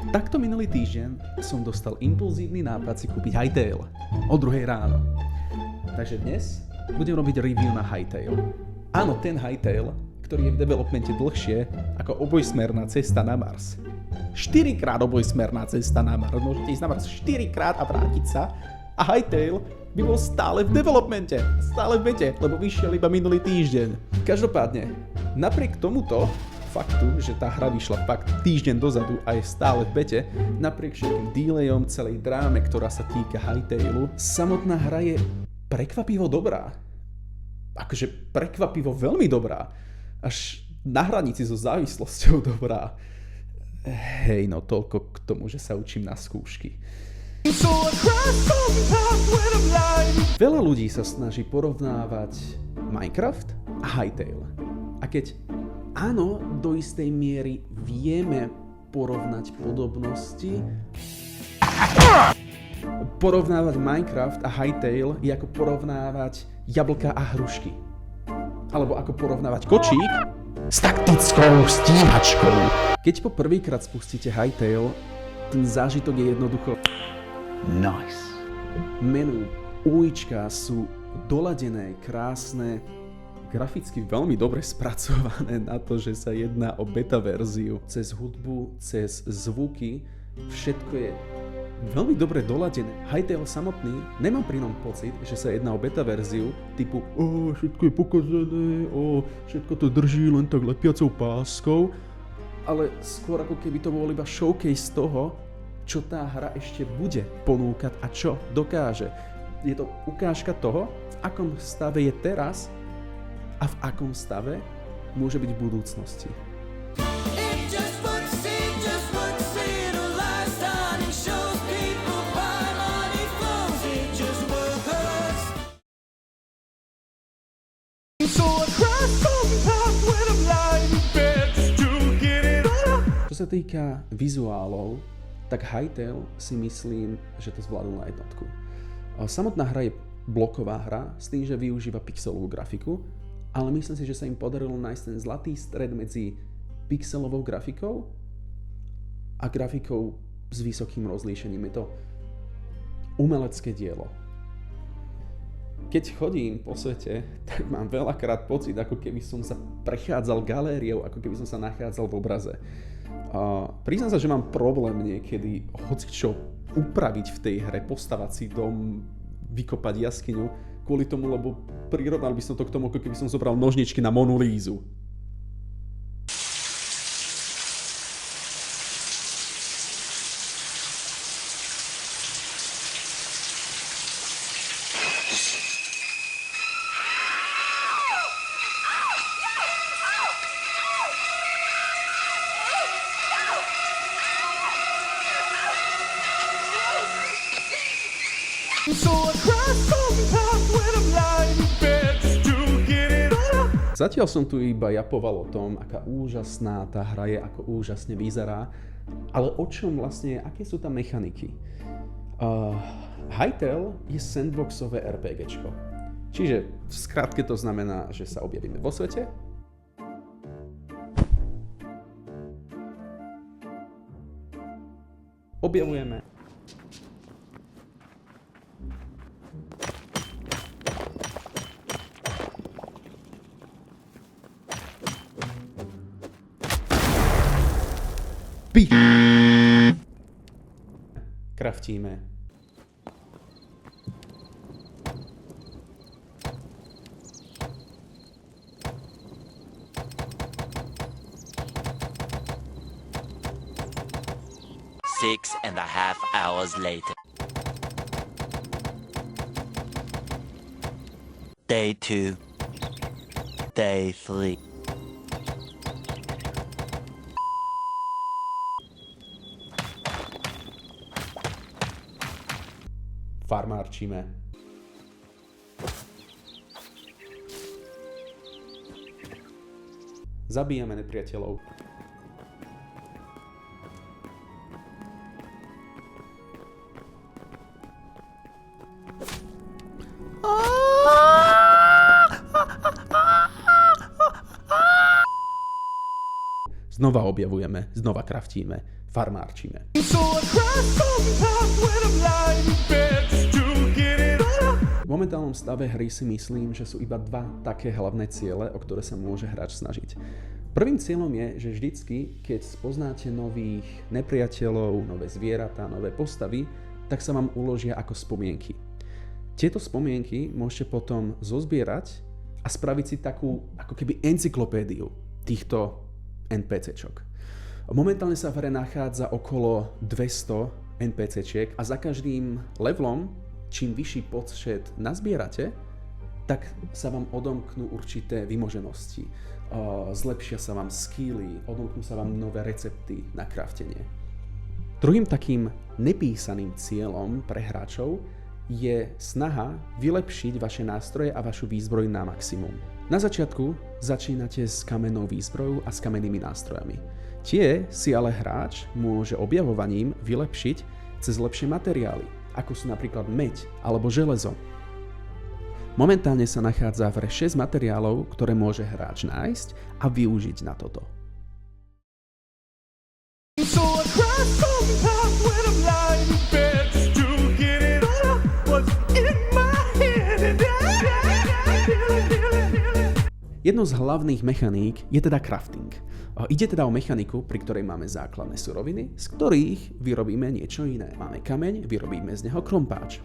Takto minulý týždeň som dostal impulzívny nápad si kúpiť Hightail o 2:00 ráno. Takže dnes budem robiť review na Hightail. Áno, ten Hightail, ktorý je v developmente dlhšie ako obojsmerná cesta na Mars. 4-krát obojsmerná cesta na Mars. Môžete ísť na Mars 4-krát a vrátiť sa. A Hightail by bol stále v developmente. Stále v bete, lebo vyšiel iba minulý týždeň. Každopádne, napriek tomuto faktu, že tá hra vyšla fakt týždeň dozadu a je stále v bete, napriek všetkým delayom, celej dráme, ktorá sa týka Hightailu, samotná hra je prekvapivo dobrá. Akože prekvapivo veľmi dobrá. Až na hranici so závislosťou dobrá. Hej, no toľko k tomu, že sa učím na skúšky. Veľa ľudí sa snaží porovnávať Minecraft a Hightail. A keď áno, do istej miery vieme porovnať podobnosti, porovnávať Minecraft a Hightail je ako porovnávať jablka a hrušky. Alebo ako porovnávať kočík s taktickou stíhačkou. Keď po prvýkrát spustíte Hightail, ten zážitok je jednoducho nice. Menu, ulička sú doladené, krásne, graficky veľmi dobre spracované na to, že sa jedná o beta verziu. Cez hudbu, cez zvuky, všetko je veľmi dobre doladené. Hightail samotný, nemám pri ňom pocit, že sa jedná o beta verziu typu všetko je pokazené, všetko to drží len tak lepiacou páskou, ale skôr ako keby to bol iba showcase toho, čo tá hra ešte bude ponúkať a čo dokáže. Je to ukážka toho, v akom stave je teraz a v akom stave môže byť v budúcnosti. Čo sa týka vizuálov, tak Hightail si myslím, že to zvládol na jednotku. Samotná hra je bloková hra s tým, že využíva pixelovú grafiku, ale myslím si, že sa im podarilo nájsť ten zlatý stred medzi pixelovou grafikou a grafikou s vysokým rozlíšením. Je to umelecké dielo. Keď chodím po svete, tak mám veľakrát pocit, ako keby som sa prechádzal galériou, ako keby som sa nachádzal v obraze. Priznám sa, že mám problém niekedy hocičo upraviť v tej hre, postavať si dom, vykopať jaskyňu, kvôli tomu, lebo prirovnal by som to k tomu, ako keby som zobral nožničky na Monu Lízu. Zatiaľ som tu iba japoval o tom, aká úžasná tá hra je, ako úžasne vyzerá, ale o čom vlastne, aké sú tam mechaniky. Hightail je sandboxové RPGčko. Čiže v skratke to znamená, že sa objavíme vo svete, objavujeme kraftíme. Six and a half hours later. Day 2. Day 3. Farmárčime. Zabíjame nepriateľov. Znova objavujeme, znova kraftíme, farmárčime. V momentálnom stave hry si myslím, že sú iba dva také hlavné ciele, o ktoré sa môže hráč snažiť. Prvým cieľom je, že vždycky, keď spoznáte nových nepriateľov, nové zvieratá, nové postavy, tak sa vám uložia ako spomienky. Tieto spomienky môžete potom zozbierať a spraviť si takú ako keby encyklopédiu týchto NPCčok. Momentálne sa v hre nachádza okolo 200 NPCčiek a za každým levelom, čím vyšší počet nazbierate, tak sa vám odomknú určité vymoženosti. Zlepšia sa vám skilly, odomknú sa vám nové recepty na craftenie. Druhým takým nepísaným cieľom pre hráčov je snaha vylepšiť vaše nástroje a vašu výzbroj na maximum. Na začiatku začínate s kamennou výzbrojou a s kamennými nástrojami. Tie si ale hráč môže objavovaním vylepšiť cez lepšie materiály, ako sú napríklad meď alebo železo. Momentálne sa nachádza v hre 6 materiálov, ktoré môže hráč nájsť a využiť na toto. Jednou z hlavných mechaník je teda crafting. Ide teda o mechaniku, pri ktorej máme základné suroviny, z ktorých vyrobíme niečo iné. Máme kameň, vyrobíme z neho krompáč.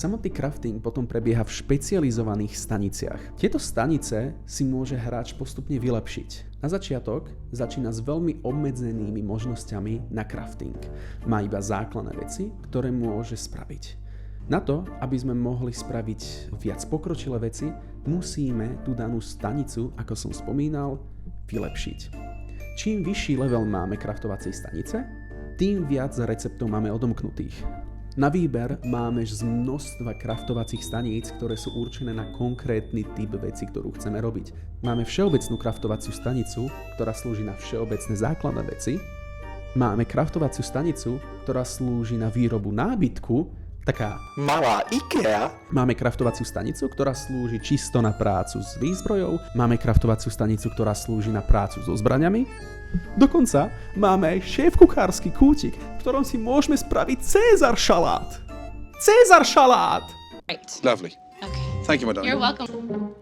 Samotný crafting potom prebieha v špecializovaných staniciach. Tieto stanice si môže hráč postupne vylepšiť. Na začiatok začína s veľmi obmedzenými možnosťami na crafting. Má iba základné veci, ktoré môže spraviť. Na to, aby sme mohli spraviť viac pokročilé veci, musíme tú danú stanicu, ako som spomínal, vylepšiť. Čím vyšší level máme craftovacej stanice, tým viac receptov máme odomknutých. Na výber máme z množstva craftovacích staníc, ktoré sú určené na konkrétny typ veci, ktorú chceme robiť. Máme všeobecnú craftovaciu stanicu, ktorá slúži na všeobecné základné veci. Máme craftovaciu stanicu, ktorá slúži na výrobu nábytku, taká malá IKEA. Máme craftovaciu stanicu, ktorá slúži čisto na prácu s výzbrojou. Máme craftovaciu stanicu, ktorá slúži na prácu so zbraňami. Dokonca máme aj šéfkuchársky kútik, v ktorom si môžeme spraviť Cézar šalát. Cézar šalát! Right. Lovely. Okay. Thank you, madam. You're welcome.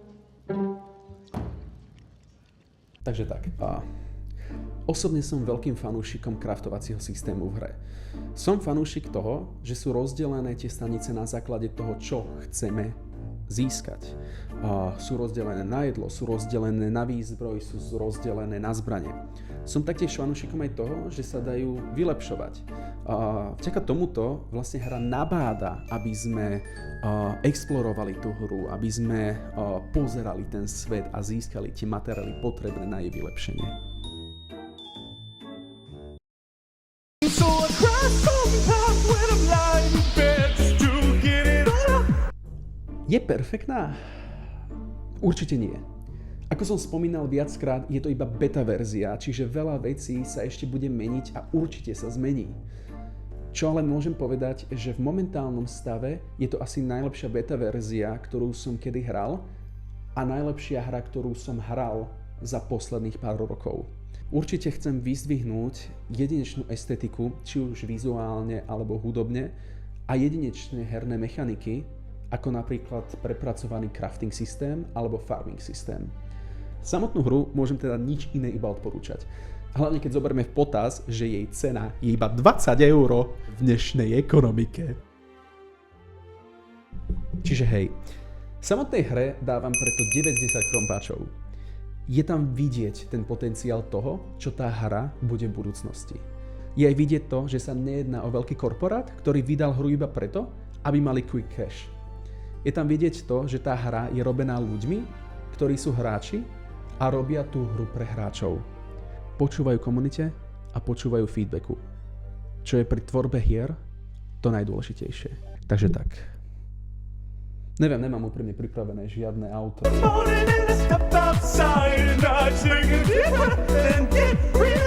Takže tak. Osobne som veľkým fanúšikom craftovacieho systému v hre. Som fanúšik toho, že sú rozdelené tie stanice na základe toho, čo chceme získať. Sú rozdelené na jedlo, sú rozdelené na výzbroj, sú rozdelené na zbrane. Som taktiež fanúšikom aj toho, že sa dajú vylepšovať. Vďaka tomuto vlastne hra nabáda, aby sme explorovali tú hru, aby sme pozerali ten svet a získali tie materiály potrebné na jej vylepšenie. Je perfektná? Určite nie. Ako som spomínal viackrát, je to iba beta verzia, čiže veľa vecí sa ešte bude meniť a určite sa zmení. Čo ale môžem povedať, že v momentálnom stave je to asi najlepšia beta verzia, ktorú som kedy hral a najlepšia hra, ktorú som hral za posledných pár rokov. Určite chcem vyzdvihnúť jedinečnú estetiku, či už vizuálne alebo hudobne, a jedinečné herné mechaniky, ako napríklad prepracovaný crafting systém alebo farming systém. Samotnú hru môžem teda nič iné iba odporúčať. Hlavne keď zoberieme v potaz, že jej cena je iba 20 € v dnešnej ekonomike. Čiže hej, samotnej hre dávam preto 9 z 10 krompáčov. Je tam vidieť ten potenciál toho, čo tá hra bude v budúcnosti. Je aj vidieť to, že sa nejedná o veľký korporát, ktorý vydal hru iba preto, aby mali quick cash. Je tam vidieť to, že tá hra je robená ľuďmi, ktorí sú hráči a robia tú hru pre hráčov. počúvajú komunite a počúvajú feedbacku. Čo je pri tvorbe hier to najdôležitejšie. Takže tak. Neviem, nemám úprimne pripravené žiadne auto. Morning and I step outside and I take a deep breath and get real.